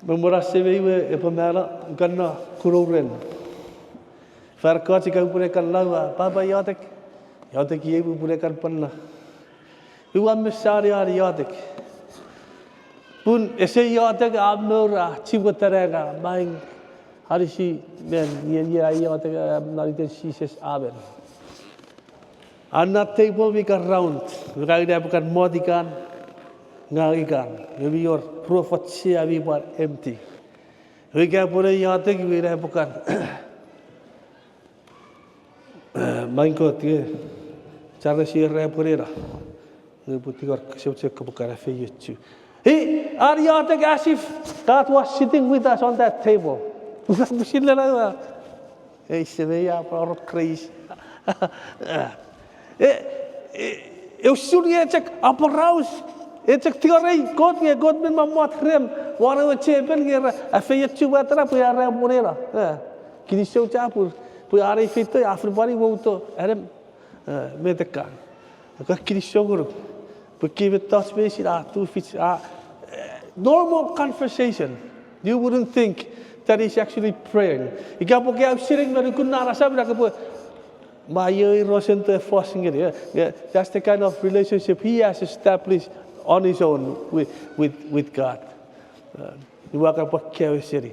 A: Memorasi bewe epamela ganna kuroren. Farkat jika burekan lawa, papa yatek ibu burekan panna. Iwan mesari ari yatek. Pun ese yatek amnora cibuterega main hari si men ye yatek nariten sises aben. Anak table we can round. We can bukan modikan, ngagikan. Maybe your prophecy we but empty. We can put a yatek we can bukan. Main kot ke, cara sih repurera. We put your kesempatan kebukan feyecu. Hey, are yatek as if that was sitting with us on that table. Bukan mesti lah. Hey, sebenarnya apa crazy. Eu suria cek apa raus, cek tiarai God men mamuat krem, warna cepen kira, afiyat cuba terap ya rem morera, kini show capur, pu ari fito after bari wauto, arem metekan, agak kini show guru, pu give it touch base tu fit normal conversation, you wouldn't think that he's actually praying. Ikaw po kaya siring meron kun narasabi na kapo. Mayo Rosen to forcing it. Yeah, that's the kind of relationship he has established on his own with God. You work up what Kawi City.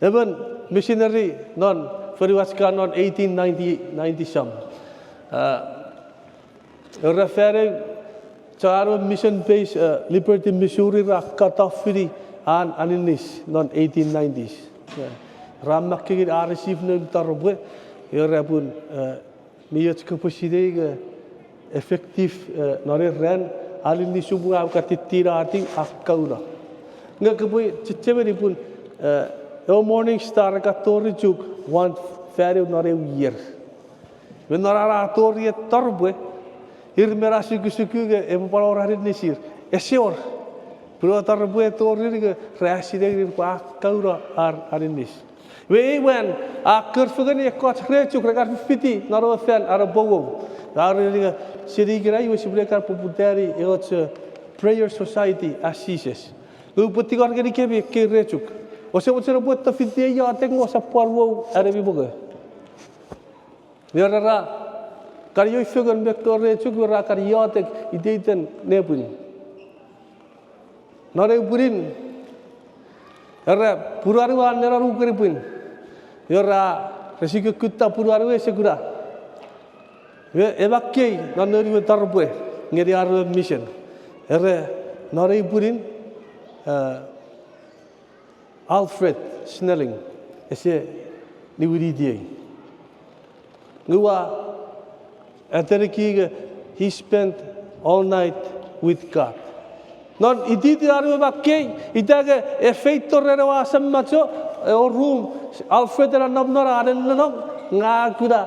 A: Even missionary non Feriwaskan on 1890 some. Referring to our mission base Liberty, Missouri, cut off free and Aninis non 1890s. Ramak kiri arsif nem tarbe, yorapun miyot kapasite efektif nore ran alin di subuh aku katitira hati akaura. Nggak kepuy ceceberi pun morning star katori juk one ferry nore year. Menara tori tarbe, irmerasi kusuku ke empara orang nisir. Esior, bro tarbe tori ke reaksi dari akaura arinis. We when a kerfugan ye kot recuk regar fiti naro fan ara bogo ara siri gira you sibrekar poputari e prayer society assises go putikar gari ke recuk o se buat ta fiti ya tengo sa parwo ara biboga yara kariyo fugan bektor recuk ra kariyo tek ideiten nebun nare burin ara puraru an nera ru keripin yora resiko kutta puraru segura evakke nanori tarbe ngeri aru mission ere nare burin Alfred Snelling ese ni wiri dia. Ngua ateriki he spent all night with God. Non iditi aru ba ke itaga e feito rewa sammacho o room Alfred ra namnara aren no nga kuda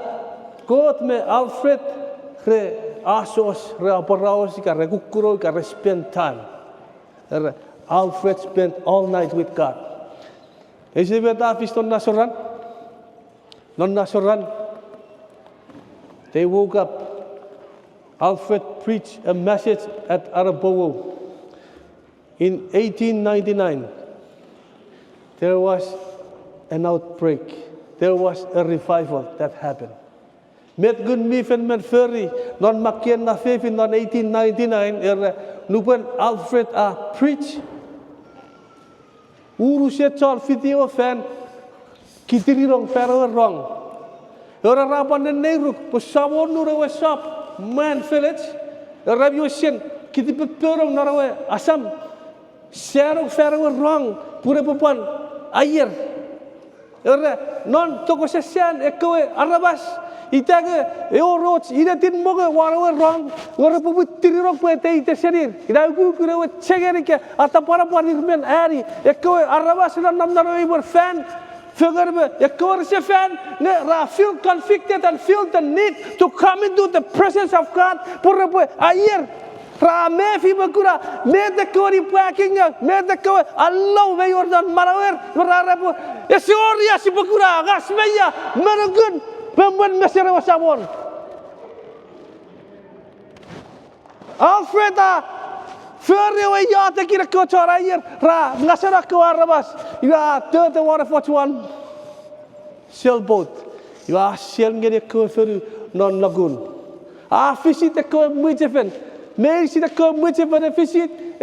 A: kot me Alfred re asos re aparaos ka re kukuro ka re spend time. Alfred spent all night with God. Ese beta fiston nasoran non nasoran. They woke up. Alfred preached a message at Arapawo. In 1899, there was an outbreak. There was a revival that happened. Met gun mifen met ferry non makien na fefin non 1899 nupen Alfred preach. Urusya chor video fan kitiri rong pero wrong. Ora rapan den negruk posawon nurawe shop man village. Ora biosien kiti peperong narawe asam. Serong ferong wrong pura pupan air. Ora non toko sesian ekowe arabas itaga eoroch idatin moga warawe wrong ora pupu tirirok pete ite serir ida ku kurewe chegerike atapara panirmen ari ekowe arabas nam narawe ber fan figure ekowe se fan ne ra feel convicted and feel the need to come into the presence of God pura pu air. Rame fi bakura me the kori packing me the ko allow me yordan marawer mararepo esoria si bakura gasmeya maragun pemben mesere wasabon Alfreda ferre ya te kira ko chorayer ra ngasara ko arabas ya te water for one sailboat ya sail ngere ko feru non lagoon visit ko mujefen may see the come with you for the visit.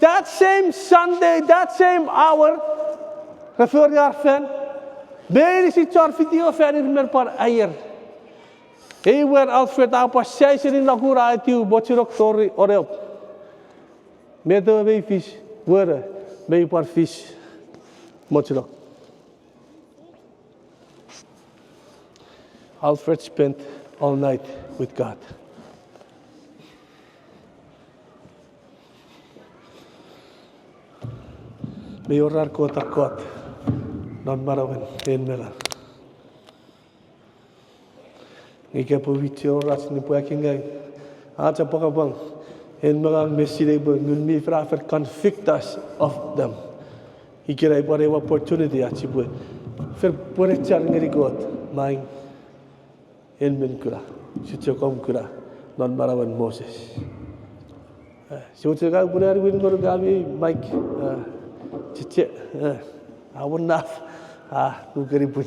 A: That same Sunday, that same hour, refer your fan. May see your video fan in Merpar Ayer. He were Alfred Apa Station in Lagura at you, Bochirok Tori or help. May the way fish, were may par fish, Mochirok. Alfred spent all night with God. May orar ko takot non marawen en mela. Ika po video oras ni po aking aja pakabang en mela mesile bo ngun mi frafer convict us of them. Ikira ibare opportunity achi bo fer pore char ngeri got mai en men kura sichokom kura non marawen Moses. Sichoka punar win gor gabi Mike Cicek, awon naf, nu keribut.